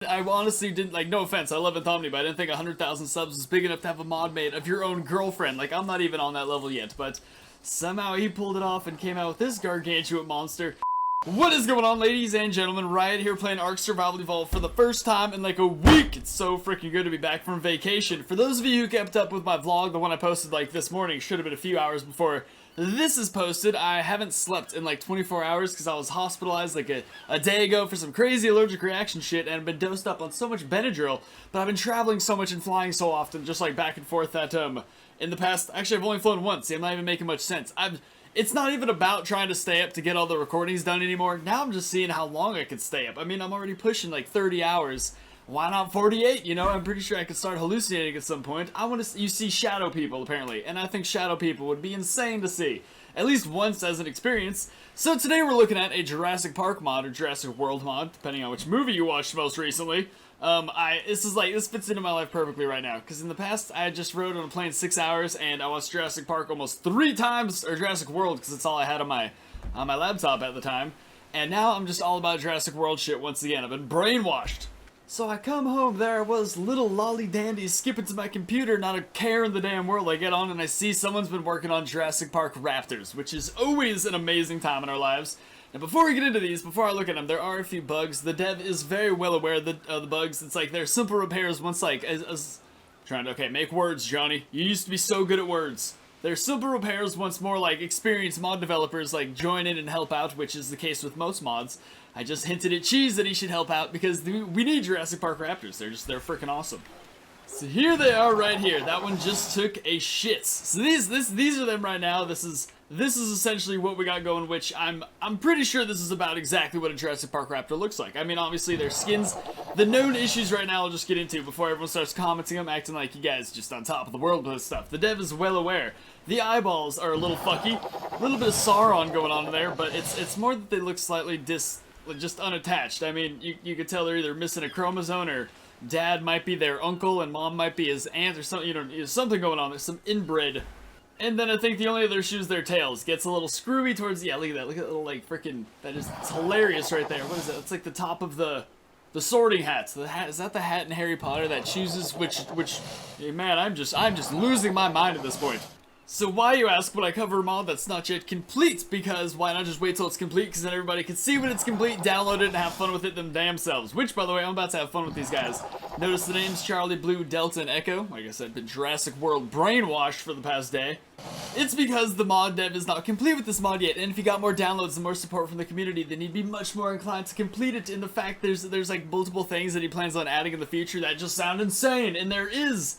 I honestly didn't, like, no offense, I love Anthony, but I didn't think 100,000 subs was big enough to have a mod made of your own girlfriend. Like, I'm not even on that level yet, but somehow he pulled it off and came out with this gargantuan monster. What is going on, ladies and gentlemen? Riot here playing ARK Survival Evolved for the first time in like a week. It's so freaking good to be back from vacation. For those of you who kept up with my vlog, the one I posted like this morning, should have been a few hours before this is posted. I haven't slept in like 24 hours because I was hospitalized like a day ago for some crazy allergic reaction shit and I've been dosed up on so much Benadryl, but I've been traveling so much and flying so often, just like back and forth that in the past, actually I've only flown once. See, I'm not even making much sense. It's not even about trying to stay up to get all the recordings done anymore. Now I'm just seeing how long I could stay up. I mean, I'm already pushing like 30 hours. Why not 48? You know, I'm pretty sure I could start hallucinating at some point. I want to, you see shadow people apparently, and I think shadow people would be insane to see. At least once as an experience. So today we're looking at a Jurassic Park mod or Jurassic World mod, depending on which movie you watched most recently. This fits into my life perfectly right now, because in the past I just rode on a plane 6 hours and I watched Jurassic Park almost 3 times, or Jurassic World, because it's all I had on my laptop at the time. And now I'm just all about Jurassic World shit once again. I've been brainwashed. So I come home, there I was, little lolly dandy, skipping to my computer, not a care in the damn world. I get on and I see someone's been working on Jurassic Park Raptors, which is always an amazing time in our lives. Now before we get into these, before I look at them, there are a few bugs. The dev is very well aware of the bugs. It's like they're simple repairs once like, okay, make words, Johnny. You used to be so good at words. They're simple repairs once more like experienced mod developers like join in and help out, which is the case with most mods. I just hinted at Cheese that he should help out because we need Jurassic Park Raptors. They're freaking awesome. So here they are right here. That one just took a shit. So these are them right now. This is essentially what we got going, which I'm pretty sure this is about exactly what a Jurassic Park Raptor looks like. I mean, obviously their skins, the known issues right now I'll just get into before everyone starts commenting them, acting like you guys just on top of the world with this stuff. The dev is well aware. The eyeballs are a little fucky, a little bit of Sauron going on there, but it's more that they look slightly just unattached. I mean, you could tell they're either missing a chromosome or dad might be their uncle and mom might be his aunt or something, you know, there's something going on. There's some inbred. And then I think the only other shoes, their tails. Gets a little screwy towards, yeah, look at that. Look at that little, like, freaking, it's hilarious right there. What is that? It's like the top of the sorting hats. The hat, is that the hat in Harry Potter that chooses which, man, I'm just losing my mind at this point. So why, you ask, would I cover a mod that's not yet complete? Because why not just wait till it's complete, because then everybody can see when it's complete, download it, and have fun with it them damn selves. Which, by the way, I'm about to have fun with these guys. Notice the names Charlie, Blue, Delta, and Echo. Like I said, been Jurassic World brainwashed for the past day. It's because the mod dev is not complete with this mod yet, and if you got more downloads and more support from the community, then you'd be much more inclined to complete it. In the fact there's like multiple things that he plans on adding in the future that just sound insane, and there is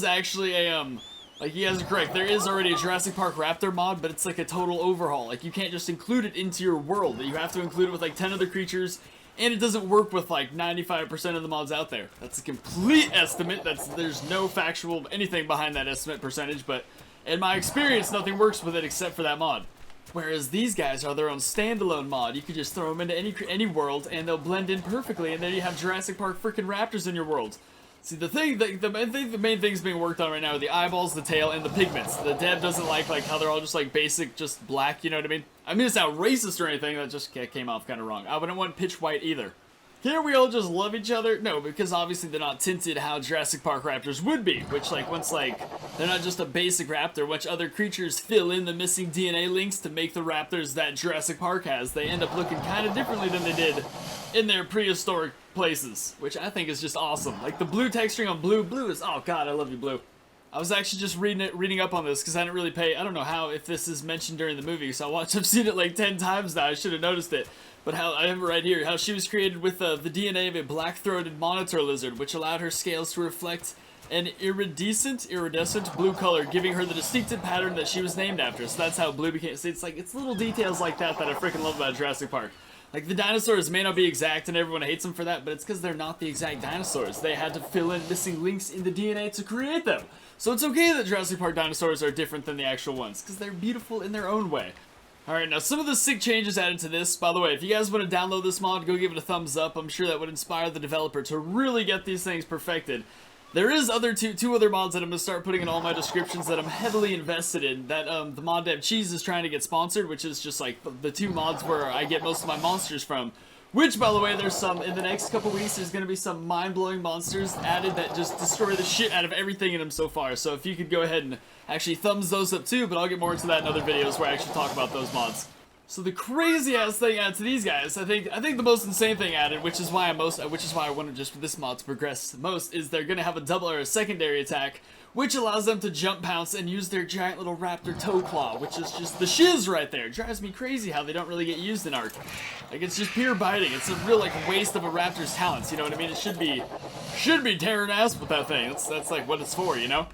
actually a like, you guys are correct, there is already a Jurassic Park Raptor mod, but it's like a total overhaul. Like, you can't just include it into your world. You have to include it with like 10 other creatures, and it doesn't work with like 95% of the mods out there. That's a complete estimate. There's no factual anything behind that estimate percentage, but in my experience, nothing works with it except for that mod. Whereas these guys are their own standalone mod. You could just throw them into any world, and they'll blend in perfectly, and then you have Jurassic Park freaking Raptors in your world. See, the main things being worked on right now are the eyeballs, the tail, and the pigments. The dev doesn't like how they're all just like basic, just black, you know what I mean? I mean, it's not racist or anything, that just came off kind of wrong. I wouldn't want pitch white either. Here we all just love each other? No, because obviously they're not tinted how Jurassic Park Raptors would be, which like, once like, they're not just a basic raptor, which other creatures fill in the missing DNA links to make the raptors that Jurassic Park has. They end up looking kind of differently than they did in their prehistoric places, which I think is just awesome. Like the blue texturing on blue is, oh god, I love you, blue. I was actually just reading up on this because I didn't really I don't know if this is mentioned during the movie, so I've seen it like 10 times now, I should have noticed it. But how, I have it right here, how she was created with the DNA of a black-throated monitor lizard, which allowed her scales to reflect an iridescent blue color, giving her the distinctive pattern that she was named after. So that's how blue became. See, it's little details like that I freaking love about Jurassic Park. Like, the dinosaurs may not be exact and everyone hates them for that, but it's because they're not the exact dinosaurs. They had to fill in missing links in the DNA to create them. So it's okay that Jurassic Park dinosaurs are different than the actual ones, because they're beautiful in their own way. Alright, now some of the sick changes added to this. By the way, if you guys want to download this mod, go give it a thumbs up. I'm sure that would inspire the developer to really get these things perfected. There is two other mods that I'm going to start putting in all my descriptions that I'm heavily invested in, that the mod dev Cheese is trying to get sponsored, which is just like the 2 mods where I get most of my monsters from. Which, by the way, there's some, in the next couple weeks, there's going to be some mind-blowing monsters added that just destroy the shit out of everything in them so far. So if you could go ahead and actually thumbs those up too, but I'll get more into that in other videos where I actually talk about those mods. So the crazy-ass thing added to these guys, I think the most insane thing added, which is why I wanted just for this mod to progress the most, is they're going to have a double or a secondary attack, which allows them to jump, pounce, and use their giant little raptor toe claw, which is just the shiz right there. It drives me crazy how they don't really get used in ARK. Like, it's just pure biting. It's a real, like, waste of a raptor's talents, you know what I mean? It should be tearing ass with that thing. That's like what it's for, you know?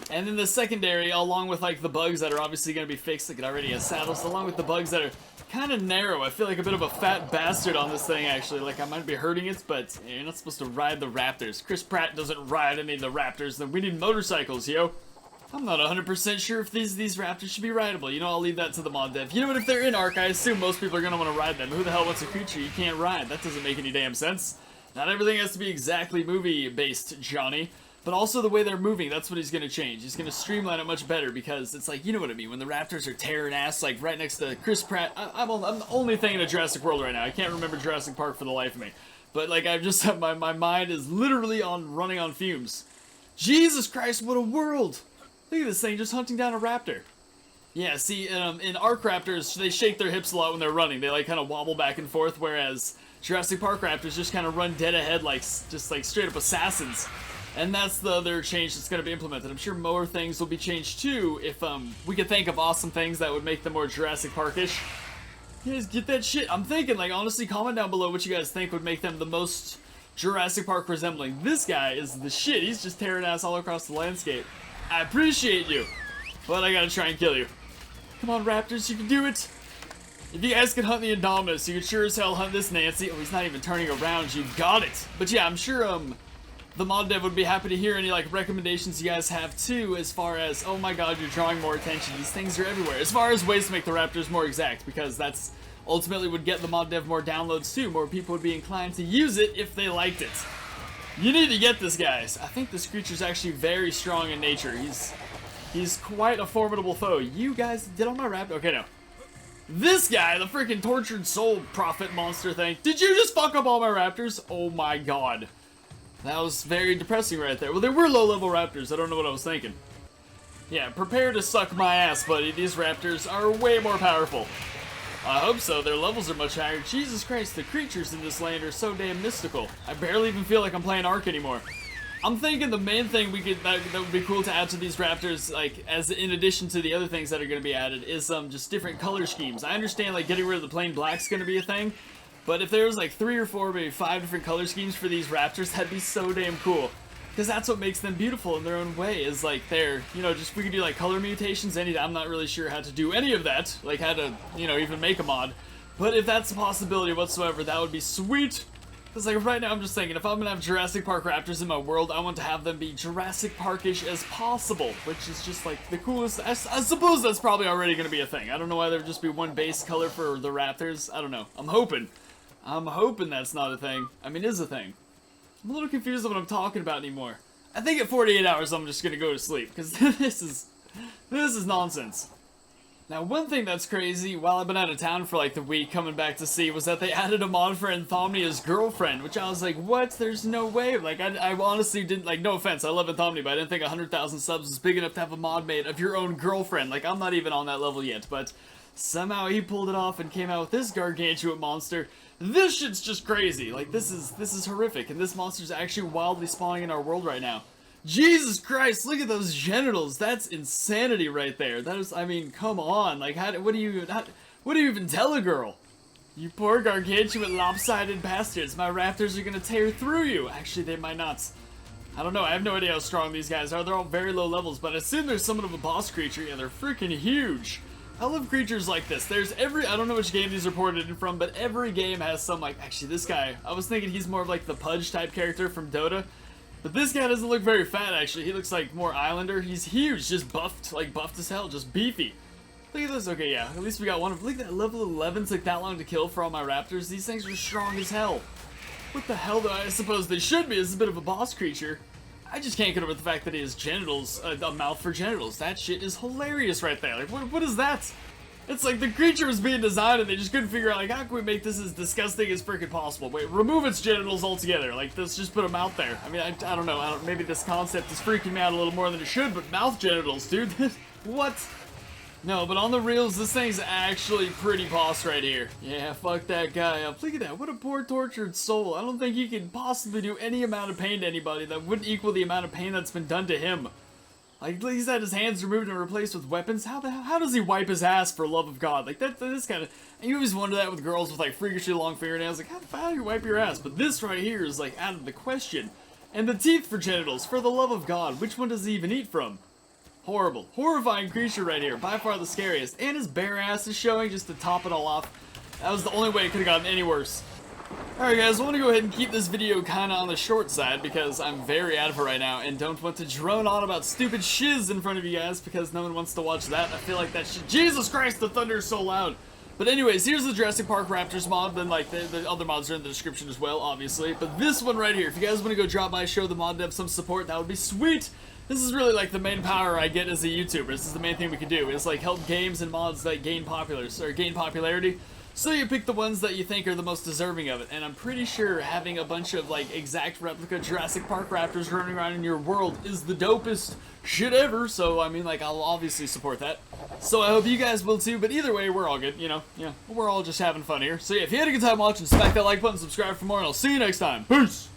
And then the secondary, along with, like, the bugs that are obviously going to be fixed, like it already has saddles, along with the bugs that are kind of narrow. I feel like a bit of a fat bastard on this thing, actually. Like, I might be hurting it, but you're not supposed to ride the Raptors. Chris Pratt doesn't ride any of the Raptors, then we need motorcycles, yo. I'm not 100% sure if these Raptors should be rideable. You know, I'll leave that to the mod dev. You know what, if they're in ARK, I assume most people are going to want to ride them. Who the hell wants a creature you can't ride? That doesn't make any damn sense. Not everything has to be exactly movie-based, Johnny. But also the way they're moving, that's what he's going to change. He's going to streamline it much better because it's like, you know what I mean, when the Raptors are tearing ass, like right next to Chris Pratt. I'm only thinking of Jurassic World right now. I can't remember Jurassic Park for the life of me. But like, I've just, my mind is literally running on fumes. Jesus Christ, what a world! Look at this thing just hunting down a raptor. Yeah, see, in ARK Raptors, they shake their hips a lot when they're running. They like kind of wobble back and forth, whereas Jurassic Park Raptors just kind of run dead ahead like, just like straight up assassins. And that's the other change that's going to be implemented. I'm sure more things will be changed too if we could think of awesome things that would make them more Jurassic Park-ish. You guys get that shit? I'm thinking, like, honestly, comment down below what you guys think would make them the most Jurassic Park resembling. This guy is the shit. He's just tearing ass all across the landscape. I appreciate you, but I gotta try and kill you. Come on, Raptors, you can do it. If you guys can hunt the Indominus, you can sure as hell hunt this Nancy. Oh, he's not even turning around. You got it. But yeah, I'm sure, the mod dev would be happy to hear any, like, recommendations you guys have, too, as far as, oh my god, you're drawing more attention, these things are everywhere, as far as ways to make the Raptors more exact, because that's ultimately would get the mod dev more downloads, too. More people would be inclined to use it if they liked it. You need to get this, guys. I think this creature's actually very strong in nature. He's quite a formidable foe. You guys did all my Raptor. Okay, no. This guy, the freaking tortured soul prophet monster thing. Did you just fuck up all my Raptors? Oh my god. That was very depressing right there. Well, they were low-level Raptors. I don't know what I was thinking. Yeah, prepare to suck my ass, buddy. These Raptors are way more powerful. I hope so. Their levels are much higher. Jesus Christ, the creatures in this land are so damn mystical. I barely even feel like I'm playing ARK anymore. I'm thinking the main thing that would be cool to add to these Raptors, like, as in addition to the other things that are going to be added, is just different color schemes. I understand, like, getting rid of the plain black's going to be a thing. But if there was like 3 or 4, maybe 5 different color schemes for these Raptors, that'd be so damn cool. Because that's what makes them beautiful in their own way, is like they're, you know, just we could do like color mutations, I'm not really sure how to do any of that, like how to, you know, even make a mod. But if that's a possibility whatsoever, that would be sweet. Because like right now I'm just thinking, if I'm going to have Jurassic Park Raptors in my world, I want to have them be Jurassic Park-ish as possible, which is just like the coolest. I suppose that's probably already going to be a thing. I don't know why there would just be one base color for the Raptors. I don't know. I'm hoping that's not a thing. I mean, is a thing. I'm a little confused on what I'm talking about anymore. I think at 48 hours I'm just gonna go to sleep, because this is nonsense. Now, one thing that's crazy, while I've been out of town for like the week coming back to see, was that they added a mod for Anthomnia's girlfriend, which I was like, what? There's no way. Like, I honestly didn't, like, no offense, I love Anthomnia, but I didn't think 100,000 subs was big enough to have a mod made of your own girlfriend. Like, I'm not even on that level yet, but somehow he pulled it off and came out with this gargantuan monster. This shit's just crazy. Like, this is horrific, and this monster's actually wildly spawning in our world right now. Jesus Christ, look at those genitals. That's insanity right there. That is, I mean, come on. Like, what do you even tell a girl? You poor gargantuan lopsided bastards. My Raptors are gonna tear through you. Actually, they might not. I don't know. I have no idea how strong these guys are. They're all very low levels, but I assume there's somewhat of a boss creature. Yeah, they're freaking huge. I love creatures like this. There's I don't know which game these are ported in from, but every game has some, like, actually this guy, I was thinking he's more of like the Pudge type character from Dota, but this guy doesn't look very fat actually. He looks like more Islander. He's huge, just buffed, like buffed as hell, just beefy. Look at this. Okay, yeah, at least we got one of, look at that, level 11 took that long to kill for all my Raptors. These things are strong as hell. What the hell do I suppose they should be? This is a bit of a boss creature. I just can't get over the fact that he has genitals, a mouth for genitals. That shit is hilarious right there. Like, what is that? It's like the creature was being designed and they just couldn't figure out, like, how can we make this as disgusting as freaking possible? Wait, remove its genitals altogether. Like, let's just put them out there. I mean, I don't know. Maybe this concept is freaking me out a little more than it should, but mouth genitals, dude. What? No, but on the reels, this thing's actually pretty boss right here. Yeah, fuck that guy up. Look at that. What a poor tortured soul. I don't think he can possibly do any amount of pain to anybody that wouldn't equal the amount of pain that's been done to him. Like, he's had his hands removed and replaced with weapons. How does he wipe his ass, for love of God? Like, that's kind of... You always wonder that with girls with, like, freakishly long fingernails. Like, how do you wipe your ass? But this right here is, like, out of the question. And the teeth for genitals, for the love of God. Which one does he even eat from? Horrible. Horrifying creature right here. By far the scariest. And his bare ass is showing just to top it all off. That was the only way it could have gotten any worse. Alright guys, I want to go ahead and keep this video kind of on the short side because I'm very out of it right now and don't want to drone on about stupid shiz in front of you guys because no one wants to watch that. I feel like that shit. Jesus Christ, the thunder is so loud. But anyways, here's the Jurassic Park Raptors mod. Then like the other mods are in the description as well, obviously. But this one right here, if you guys want to go drop by, show the mod dev some support, that would be sweet. This is really like the main power I get as a YouTuber. This is the main thing we can do. Is like help games and mods that gain popularity. So you pick the ones that you think are the most deserving of it, and I'm pretty sure having a bunch of, like, exact replica Jurassic Park Raptors running around in your world is the dopest shit ever, so, I mean, like, I'll obviously support that. So I hope you guys will too, but either way, we're all good, you know, we're all just having fun here. So yeah, if you had a good time watching, smack that like button, subscribe for more, and I'll see you next time. Peace!